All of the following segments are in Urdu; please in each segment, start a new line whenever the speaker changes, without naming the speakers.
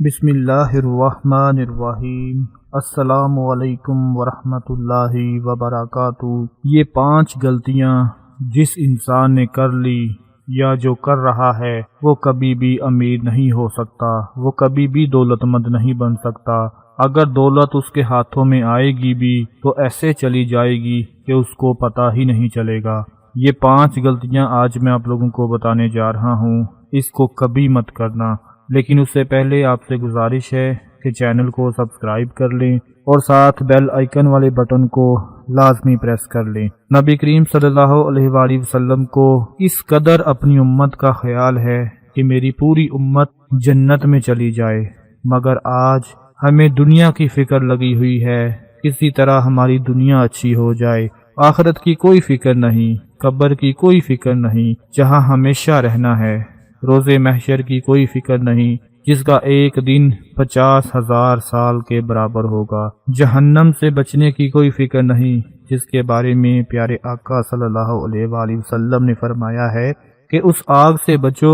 بسم اللہ الرحمن الرحیم۔ السلام علیکم ورحمۃ اللہ وبرکاتہ۔ یہ 5 غلطیاں جس انسان نے کر لی یا جو کر رہا ہے وہ کبھی بھی امیر نہیں ہو سکتا، وہ کبھی بھی دولت مند نہیں بن سکتا۔ اگر دولت اس کے ہاتھوں میں آئے گی بھی تو ایسے چلی جائے گی کہ اس کو پتہ ہی نہیں چلے گا۔ یہ 5 غلطیاں آج میں آپ لوگوں کو بتانے جا رہا ہوں، اس کو کبھی مت کرنا۔ لیکن اس سے پہلے آپ سے گزارش ہے کہ چینل کو سبسکرائب کر لیں اور ساتھ بیل آئیکن والے بٹن کو لازمی پریس کر لیں۔ نبی کریم صلی اللہ علیہ وآلہ وسلم کو اس قدر اپنی امت کا خیال ہے کہ میری پوری امت جنت میں چلی جائے، مگر آج ہمیں دنیا کی فکر لگی ہوئی ہے، کسی طرح ہماری دنیا اچھی ہو جائے۔ آخرت کی کوئی فکر نہیں، قبر کی کوئی فکر نہیں جہاں ہمیشہ رہنا ہے، روز محشر کی کوئی فکر نہیں جس کا ایک دن 50,000 سال کے برابر ہوگا، جہنم سے بچنے کی کوئی فکر نہیں جس کے بارے میں پیارے آقا صلی اللہ علیہ وآلہ وسلم نے فرمایا ہے کہ اس آگ سے بچو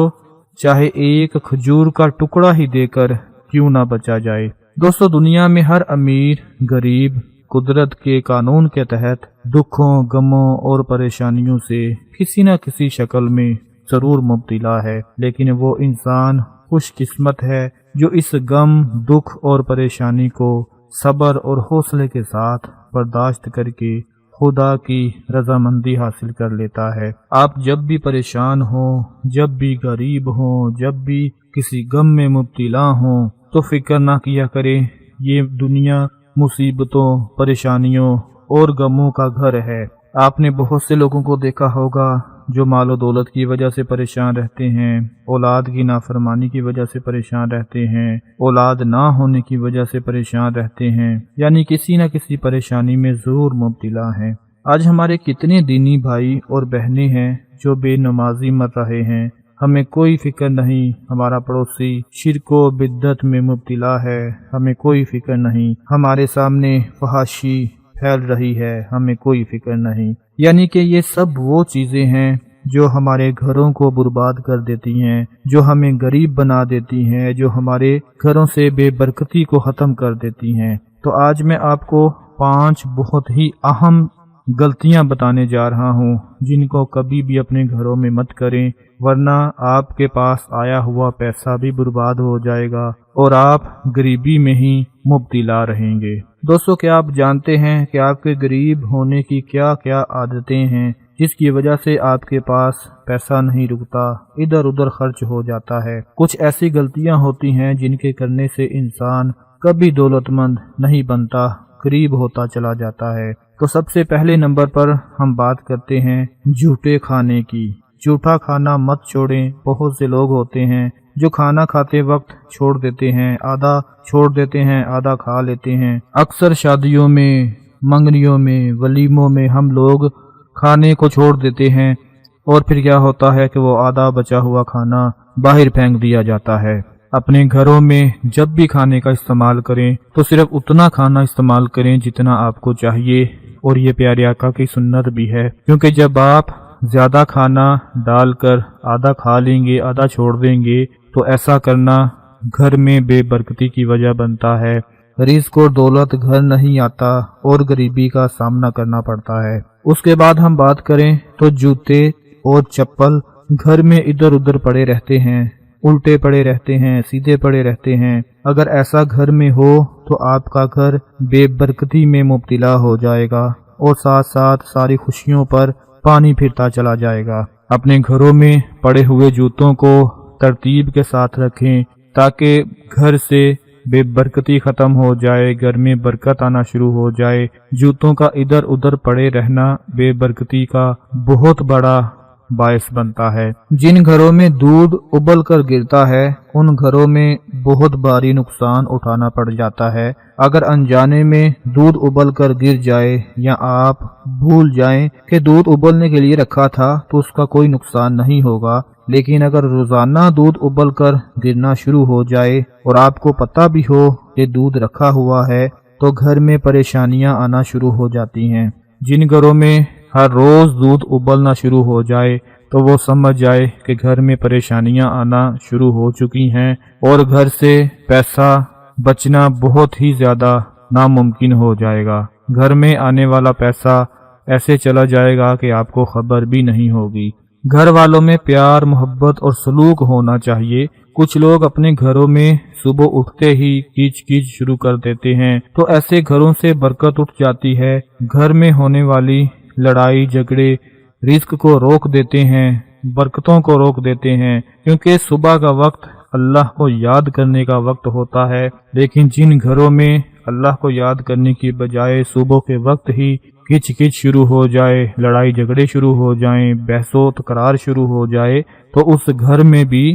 چاہے ایک کھجور کا ٹکڑا ہی دے کر کیوں نہ بچا جائے۔ دوستو، دنیا میں ہر امیر غریب قدرت کے قانون کے تحت دکھوں غموں اور پریشانیوں سے کسی نہ کسی شکل میں ضرور مبتلا ہے، لیکن وہ انسان خوش قسمت ہے جو اس غم دکھ اور پریشانی کو صبر اور حوصلے کے ساتھ برداشت کر کے خدا کی رضامندی حاصل کر لیتا ہے۔ آپ جب بھی پریشان ہوں، جب بھی غریب ہوں، جب بھی کسی غم میں مبتلا ہوں تو فکر نہ کیا کریں، یہ دنیا مصیبتوں پریشانیوں اور غموں کا گھر ہے۔ آپ نے بہت سے لوگوں کو دیکھا ہوگا جو مال و دولت کی وجہ سے پریشان رہتے ہیں، اولاد کی نافرمانی کی وجہ سے پریشان رہتے ہیں، اولاد نہ ہونے کی وجہ سے پریشان رہتے ہیں، یعنی کسی نہ کسی پریشانی میں ضرور مبتلا ہیں۔ آج ہمارے کتنے دینی بھائی اور بہنیں ہیں جو بے نمازی مر رہے ہیں، ہمیں کوئی فکر نہیں ہمارا پڑوسی شرک و بدعت میں مبتلا ہے، ہمیں کوئی فکر نہیں ہمارے سامنے فحاشی پھیل رہی ہے، ہمیں کوئی فکر نہیں۔ یعنی کہ یہ سب وہ چیزیں ہیں جو ہمارے گھروں کو برباد کر دیتی ہیں، جو ہمیں غریب بنا دیتی ہیں، جو ہمارے گھروں سے بے برکتی کو ختم کر دیتی ہیں۔ تو آج میں آپ کو 5 بہت ہی اہم غلطیاں بتانے جا رہا ہوں جن کو کبھی بھی اپنے گھروں میں مت کریں، ورنہ آپ کے پاس آیا ہوا پیسہ بھی برباد ہو جائے گا اور آپ غریبی میں ہی مبتلا رہیں گے۔ دوستو، کیا آپ جانتے ہیں کہ آپ کے غریب ہونے کی کیا کیا عادتیں ہیں جس کی وجہ سے آپ کے پاس پیسہ نہیں رکتا، ادھر ادھر خرچ ہو جاتا ہے؟ کچھ ایسی غلطیاں ہوتی ہیں جن کے کرنے سے انسان کبھی دولت مند نہیں بنتا، غریب ہوتا چلا جاتا ہے۔ تو سب سے پہلے نمبر پر ہم بات کرتے ہیں جھوٹے کھانے کی۔ جھوٹا کھانا مت چھوڑیں۔ بہت سے لوگ ہوتے ہیں جو کھانا کھاتے وقت چھوڑ دیتے ہیں، آدھا چھوڑ دیتے ہیں، آدھا کھا لیتے ہیں۔ اکثر شادیوں میں، منگنیوں میں، ولیموں میں ہم لوگ کھانے کو چھوڑ دیتے ہیں اور پھر کیا ہوتا ہے کہ وہ آدھا بچا ہوا کھانا باہر پھینک دیا جاتا ہے۔ اپنے گھروں میں جب بھی کھانے کا استعمال کریں تو صرف اتنا کھانا استعمال کریں جتنا آپ کو چاہیے، اور یہ پیارے آقا کی سنت بھی ہے، کیونکہ جب آپ زیادہ کھانا ڈال کر آدھا کھا لیں گے، آدھا چھوڑ دیں گے تو ایسا کرنا گھر میں بے برکتی کی وجہ بنتا ہے، رزق اور دولت گھر نہیں آتا اور غریبی کا سامنا کرنا پڑتا ہے۔ اس کے بعد ہم بات کریں تو جوتے اور چپل گھر میں ادھر ادھر پڑے رہتے ہیں، الٹے پڑے رہتے ہیں، سیدھے پڑے رہتے ہیں۔ اگر ایسا گھر میں ہو تو آپ کا گھر بے برکتی میں مبتلا ہو جائے گا اور ساتھ ساتھ ساری خوشیوں پر پانی پھرتا چلا جائے گا۔ اپنے گھروں میں پڑے ہوئے جوتوں کو ترتیب کے ساتھ رکھیں تاکہ گھر سے بے برکتی ختم ہو جائے، گھر میں برکت آنا شروع ہو جائے۔ جوتوں کا ادھر ادھر پڑے رہنا بے برکتی کا بہت بڑا باعث بنتا ہے۔ جن گھروں میں دودھ ابل کر گرتا ہے ان گھروں میں بہت بھاری نقصان اٹھانا پڑ جاتا ہے۔ اگر انجانے میں دودھ ابل کر گر جائے یا آپ بھول جائیں کہ دودھ ابلنے کے لیے رکھا تھا تو اس کا کوئی نقصان نہیں ہوگا، لیکن اگر روزانہ دودھ ابل کر گرنا شروع ہو جائے اور آپ کو پتہ بھی ہو کہ دودھ رکھا ہوا ہے تو گھر میں پریشانیاں آنا شروع ہو جاتی ہیں۔ جن گھروں میں ہر روز دودھ ابلنا شروع ہو جائے تو وہ سمجھ جائے کہ گھر میں پریشانیاں آنا شروع ہو چکی ہیں اور گھر سے پیسہ بچنا بہت ہی زیادہ ناممکن ہو جائے گا۔ گھر میں آنے والا پیسہ ایسے چلا جائے گا کہ آپ کو خبر بھی نہیں ہوگی۔ گھر والوں میں پیار، محبت اور سلوک ہونا چاہیے۔ کچھ لوگ اپنے گھروں میں صبح اٹھتے ہی کیچ کیچ شروع کر دیتے ہیں تو ایسے گھروں سے برکت اٹھ جاتی ہے۔ گھر میں ہونے والی لڑائی جھگڑے رزق کو روک دیتے ہیں، برکتوں کو روک دیتے ہیں، کیونکہ صبح کا وقت اللہ کو یاد کرنے کا وقت ہوتا ہے، لیکن جن گھروں میں اللہ کو یاد کرنے کی بجائے صبح کے وقت ہی کچ کچ شروع ہو جائے، لڑائی جھگڑے شروع ہو جائیں، بحث و تکرار شروع ہو جائے، تو اس گھر میں بھی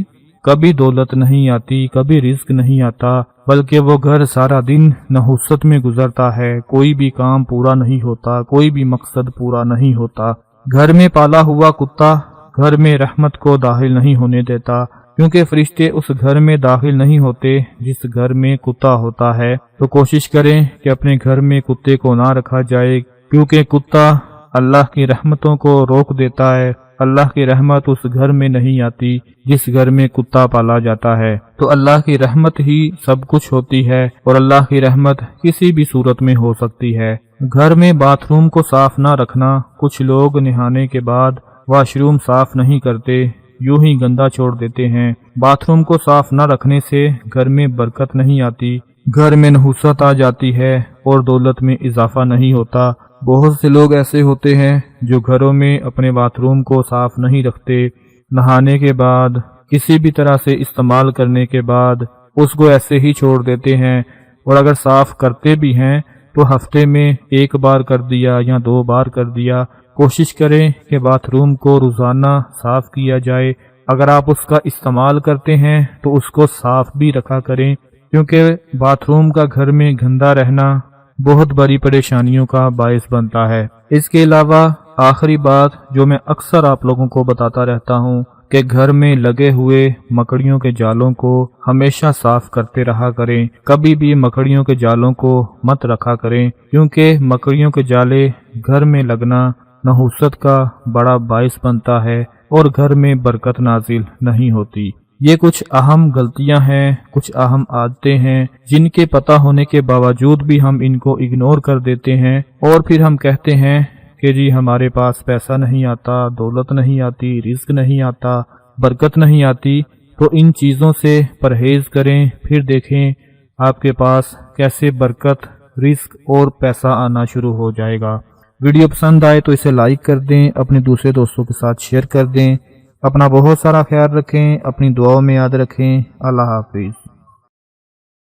کبھی دولت نہیں آتی، کبھی رزق نہیں آتا، بلکہ وہ گھر سارا دن نحوست میں گزرتا ہے، کوئی بھی کام پورا نہیں ہوتا، کوئی بھی مقصد پورا نہیں ہوتا۔ گھر میں پالا ہوا کتا گھر میں رحمت کو داخل نہیں ہونے دیتا، کیونکہ فرشتے اس گھر میں داخل نہیں ہوتے جس گھر میں کتا ہوتا ہے۔ تو کوشش کریں کہ اپنے گھر میں کتے کو نہ رکھا جائے، کیونکہ کتا اللہ کی رحمتوں کو روک دیتا ہے۔ اللہ کی رحمت اس گھر میں نہیں آتی جس گھر میں کتا پالا جاتا ہے۔ تو اللہ کی رحمت ہی سب کچھ ہوتی ہے، اور اللہ کی رحمت کسی بھی صورت میں ہو سکتی ہے۔ گھر میں باتھ روم کو صاف نہ رکھنا۔ کچھ لوگ نہانے کے بعد واش روم صاف نہیں کرتے، یوں ہی گندا چھوڑ دیتے ہیں۔ باتھ روم کو صاف نہ رکھنے سے گھر میں برکت نہیں آتی، گھر میں نحوست آ جاتی ہے اور دولت میں اضافہ نہیں ہوتا۔ بہت سے لوگ ایسے ہوتے ہیں جو گھروں میں اپنے باتھ روم کو صاف نہیں رکھتے، نہانے کے بعد کسی بھی طرح سے استعمال کرنے کے بعد اس کو ایسے ہی چھوڑ دیتے ہیں، اور اگر صاف کرتے بھی ہیں تو ہفتے میں ایک بار کر دیا یا 2 بار کر دیا۔ کوشش کریں کہ باتھ روم کو روزانہ صاف کیا جائے۔ اگر آپ اس کا استعمال کرتے ہیں تو اس کو صاف بھی رکھا کریں، کیونکہ باتھ روم کا گھر میں گندا رہنا بہت بڑی پریشانیوں کا باعث بنتا ہے۔ اس کے علاوہ آخری بات جو میں اکثر آپ لوگوں کو بتاتا رہتا ہوں کہ گھر میں لگے ہوئے مکڑیوں کے جالوں کو ہمیشہ صاف کرتے رہا کریں۔ کبھی بھی مکڑیوں کے جالوں کو مت رکھا کریں، کیونکہ مکڑیوں کے جالے گھر میں لگنا نحوست کا بڑا باعث بنتا ہے اور گھر میں برکت نازل نہیں ہوتی۔ یہ کچھ اہم غلطیاں ہیں، کچھ اہم عادتیں ہیں جن کے پتہ ہونے کے باوجود بھی ہم ان کو اگنور کر دیتے ہیں، اور پھر ہم کہتے ہیں کہ جی ہمارے پاس پیسہ نہیں آتا، دولت نہیں آتی، رزق نہیں آتا، برکت نہیں آتی۔ تو ان چیزوں سے پرہیز کریں، پھر دیکھیں آپ کے پاس کیسے برکت، رزق اور پیسہ آنا شروع ہو جائے گا۔ ویڈیو پسند آئے تو اسے لائک کر دیں، اپنے دوسرے دوستوں کے ساتھ شیئر کر دیں۔ اپنا بہت سارا خیال رکھیں، اپنی دعاؤں میں یاد رکھیں۔ اللہ حافظ۔